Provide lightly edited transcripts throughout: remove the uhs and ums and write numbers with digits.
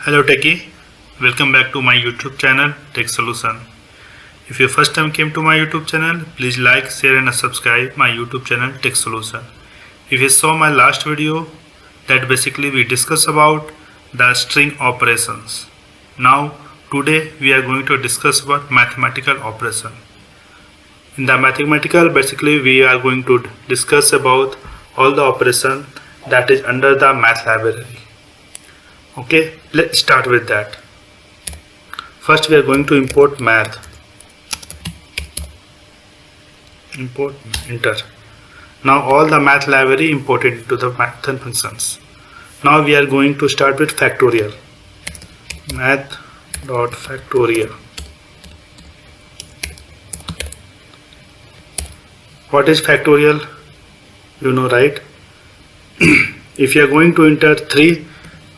Hello Techie, welcome back to my YouTube channel Tech Solution. If you first time came to my YouTube channel, please like, share and subscribe my YouTube channel Tech Solution. If you saw my last video, that basically we discuss about the string operations. Now today we are going to discuss about mathematical operation. In the mathematical, basically we are going to discuss about all the operation that is under the math library. Okay, let's start with that. First we are going to import math. Import, enter. Now all the math library imported into the math and functions. Now we are going to start with factorial. Math.factorial. What is factorial? You know, right? If you are going to enter 3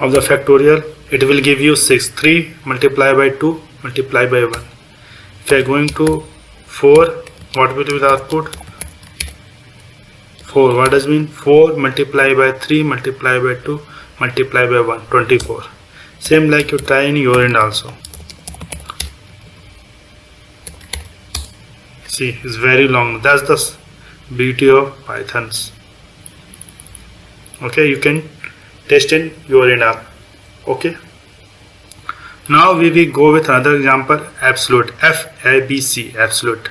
of the factorial, it will give you 6. 3 multiplied by 2 multiplied by 1. If you are going to 4, what will be the output? 4. What does mean? 4 multiplied by 3 multiplied by 2 multiplied by 1, 24. Same like you try in your end also. See, it's very long. That's the beauty of Pythons. Okay, you can test in your end up. Okay, now we will go with another example, absolute, FABC, absolute,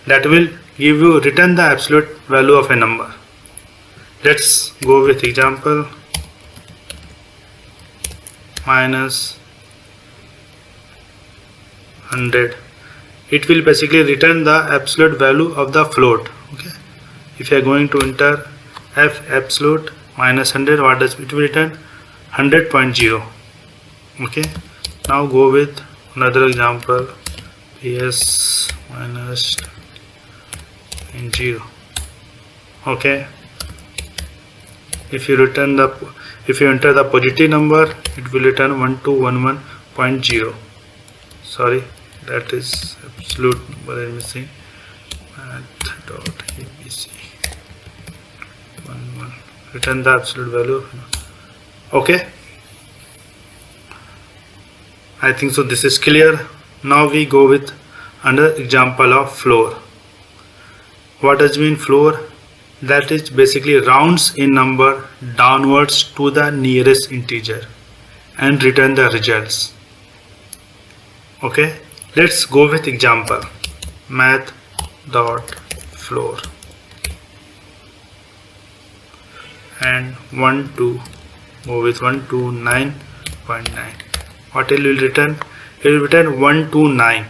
that will give you return the absolute value of a number. Let's go with example minus 100. It will basically return the absolute value of the float. Okay, if you are going to enter F absolute minus 100, what does it will return? 100.0. Okay, now go with another example, PS minus 0. Okay, if you enter the positive number, it will return 1211.0. sorry, that is absolute number I am missing. Math.abc 11, return the absolute value. Okay, I think so this is clear. Now we go with another example of floor. What does mean floor? That is basically rounds in number downwards to the nearest integer and return the results. Okay, let's go with example, math.floor and 1 to go with 129.9. what it will return? It will return 129.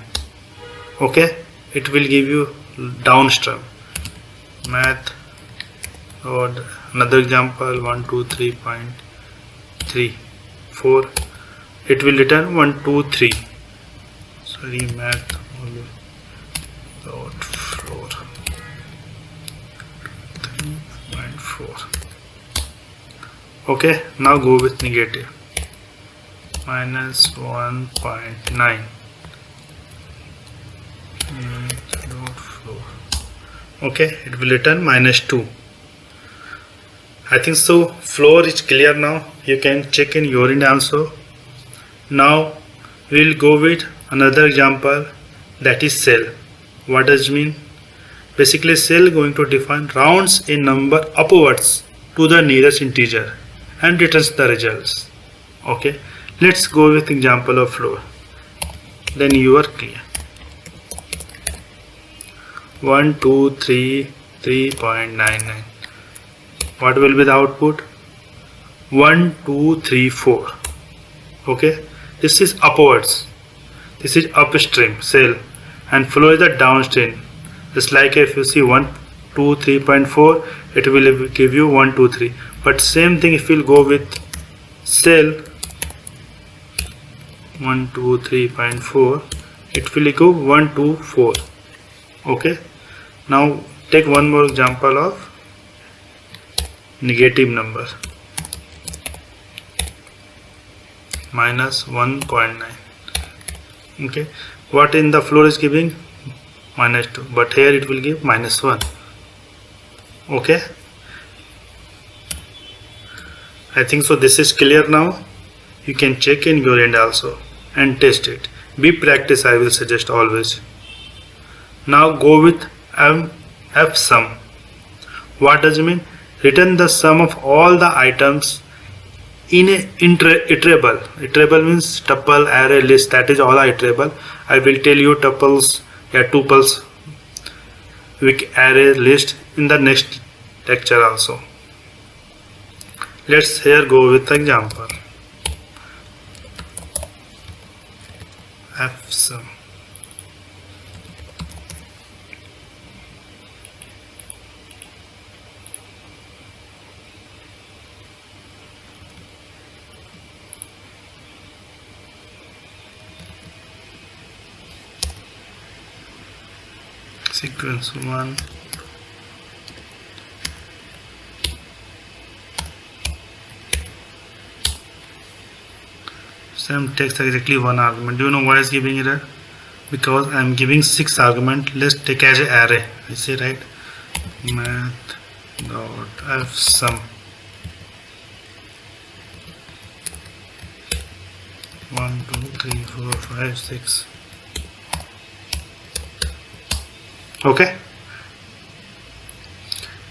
Okay, it will give you downstream. Math or another example, 123.34. it will return 123. sorry, math dot floor 3.4. okay, now go with negative, minus 1.9. okay, it will return minus 2. I think so floor is clear now. You can check in your end also. Now we will go with another example, that is cell. What does it mean? Basically cell going to define rounds in number upwards to the nearest integer and returns the results. Okay, let's go with example of floor, then you are clear. 123.99. what will be the output? 1234. okay, this is upwards, this is upstream cell, and flow is the downstream. Just like if you see 123.4, it will give you 123. But same thing if we'll go with cell 123.4, it will go 124. okay, now take one more example of negative number, minus 1.9. okay, what in the floor is giving? minus 2, but here it will give minus 1. okay, I think so this is clear now. You can check in your end also and test it. Be practice, I will suggest always. Now go with F sum. What does it mean? Return the sum of all the items in a iterable. Iterable means tuple, array, list. That is all iterable. I will tell you tuples, tuples, with array, list in the next lecture also. Let's here go with the example. F sum. Sequence 1, same takes exactly one argument. Do you know why is giving error? Because I am giving 6 argument. Let's take as an array. I say right, math dot f sum 1 2 3 4 5 6. Okay,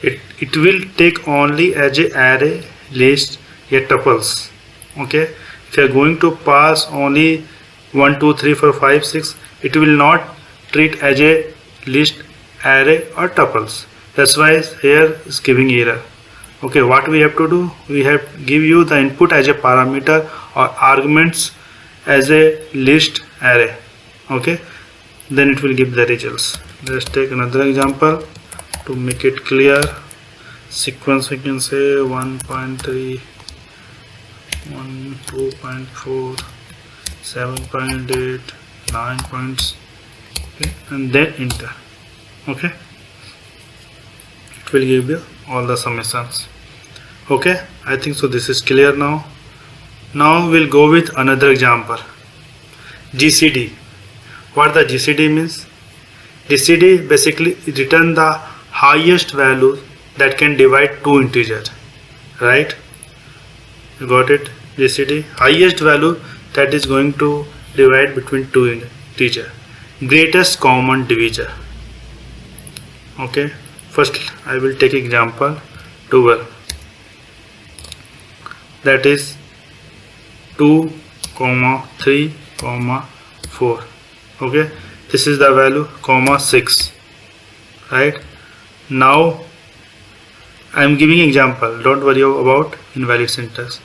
it will take only as a array, list, tuples. Okay, if you are going to pass only 1 2 3 4 5 6, it will not treat as a list, array or tuples. That's why here is giving error. Okay, what we have to do, we have give you the input as a parameter or arguments as a list, array. Okay, then it will give the results. Let's take another example to make it clear. Sequence we can say 1.3, 1, 2.4, 7.8, 9 points, okay, and then enter. Okay, it will give you all the summations. Okay, I think so this is clear now. Now we'll go with another example. GCD. What the GCD means? GCD basically return the highest value that can divide two integers, right? You got it? GCD, highest value that is going to divide between two integers, greatest common divisor. Okay, first I will take example 12, that is 2, 3, 4. Okay, this is the value, 6, right? Now I am giving example, don't worry about invalid syntax.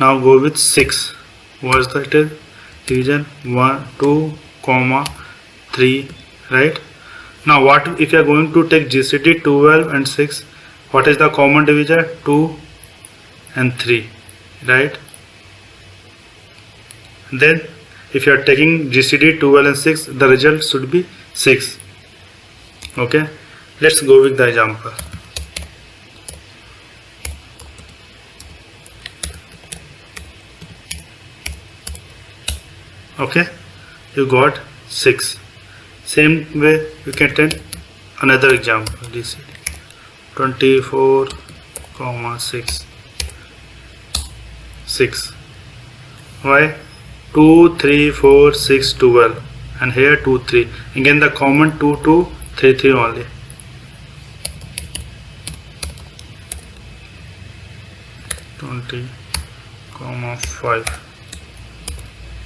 Now go with 6. What's that? Division 1 2, 3, right? Now what if you are going to take GCD 12 and 6? What is the common divisor? 2 and 3, right? Then if you are taking GCD 12 and 6, the result should be 6. Okay, let's go with the example. Okay, you got 6. Same way you can take another example. GCD 24, 6. Why? 2, 3, 4, 6, 12, and here 2, 3. Again the common 2, 2, 3, 3 only. 20, 5.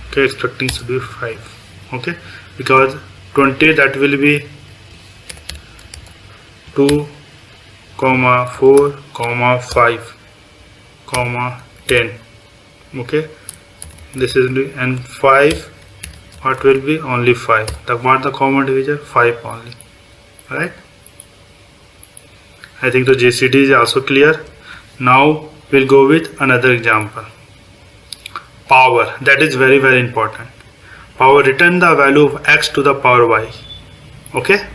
Okay, expecting should be 5. Okay, because 20 that will be 2, 4, 5, 10. Okay, this is and 5, what will be? Only 5. What the common divisor? 5 only, right? I think the GCD is also clear. Now we'll go with another example. Power, that is very important. Power, return the value of x to the power y. Okay,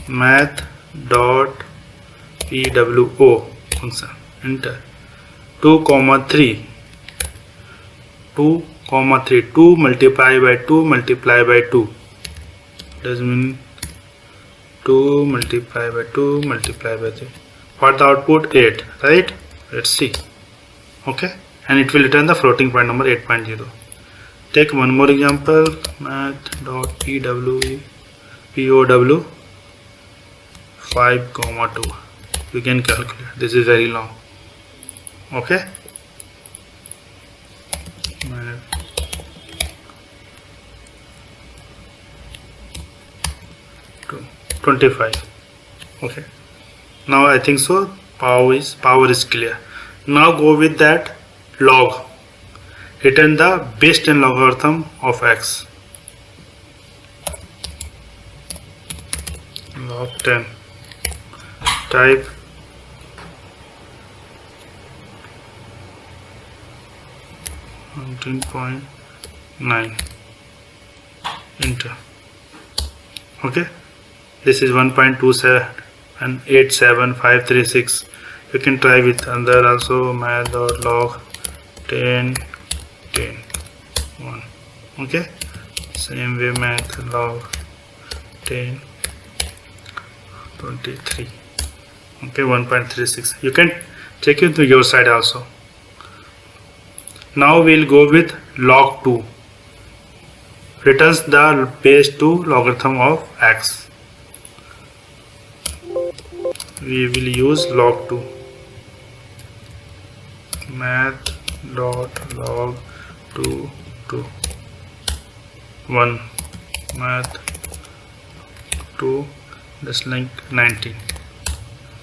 math dot pwo function, enter. 2, 3, 2, 2 multiplied by 2 multiplied by 2 does mean 2 multiplied by 2 multiplied by 3. What the output? 8, right? Let's see. Okay, and it will return the floating point number 8.0. Take one more example, math.pow 5, 2. You can calculate. This is very long. Okay. 25. Okay. Now I think so. Power is clear. Now go with that log. Return the base 10 logarithm of x. Log 10. Type .9. Enter. Okay. This is 1.2787536. You can try with another also, math.log 10 10 1. Okay. Same way, math log 10 23. Okay, 1.36. You can check it to your side also. Now we'll go with log 2. Returns the base 2 logarithm of x. We will use log 2. Math.log 2 to 1. Math 2 just like 19.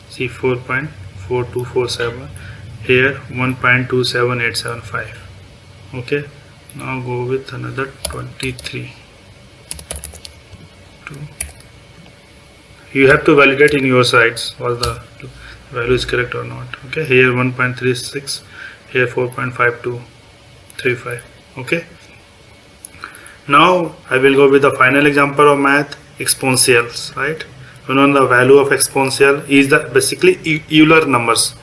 See 4.4247. Here 1.27875. Okay. Now go with another 23. You have to validate in your sides whether the value is correct or not. Okay. Here 1.36. Here 4.5235. Okay. Now I will go with the final example of math, exponentials. Right. You know the value of exponential is the basically Euler numbers,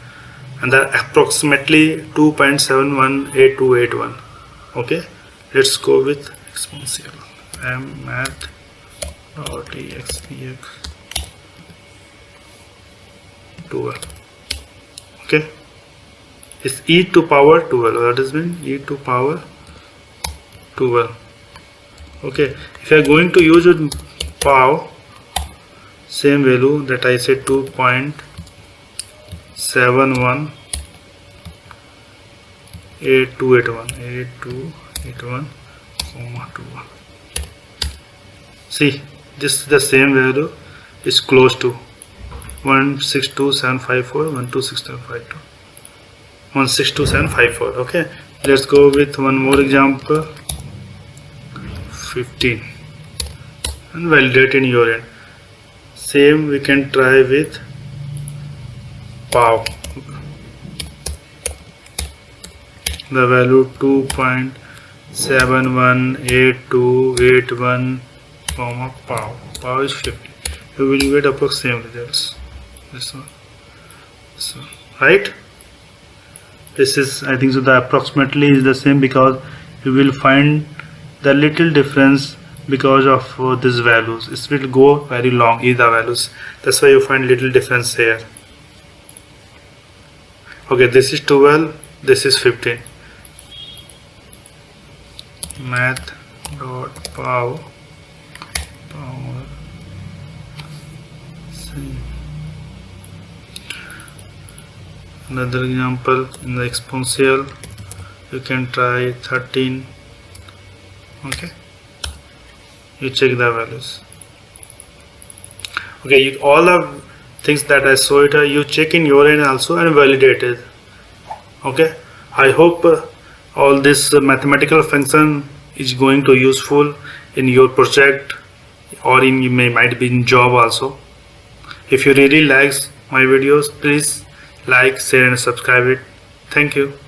and they are approximately 2.718281. Okay. Let's go with exponential. math.expx 12. Okay. It's e to power 12. That is mean e to power 12. Okay. If you are going to use with power, same value that I said 2.718281 8281, see, this is the same value is close to 162.754, 162.752, 162.754. Okay, let's go with one more example, 15, and validate in your end. Same we can try with power. The value 2.718281, power is 50. You will get approximate results. This one, right? This is, I think so, the approximately is the same because you will find the little difference because of these values. It will go very long, is the values. That's why you find little difference here. Okay, this is 12, this is 15. Math.power another example in the exponential, you can try 13. Okay, you check the values. Okay, all the things that I saw it, you check in your end also and validate it. Okay, I hope all this mathematical function is going to useful in your project or in might be in job also. If you really like my videos, please like, share and subscribe it. Thank you.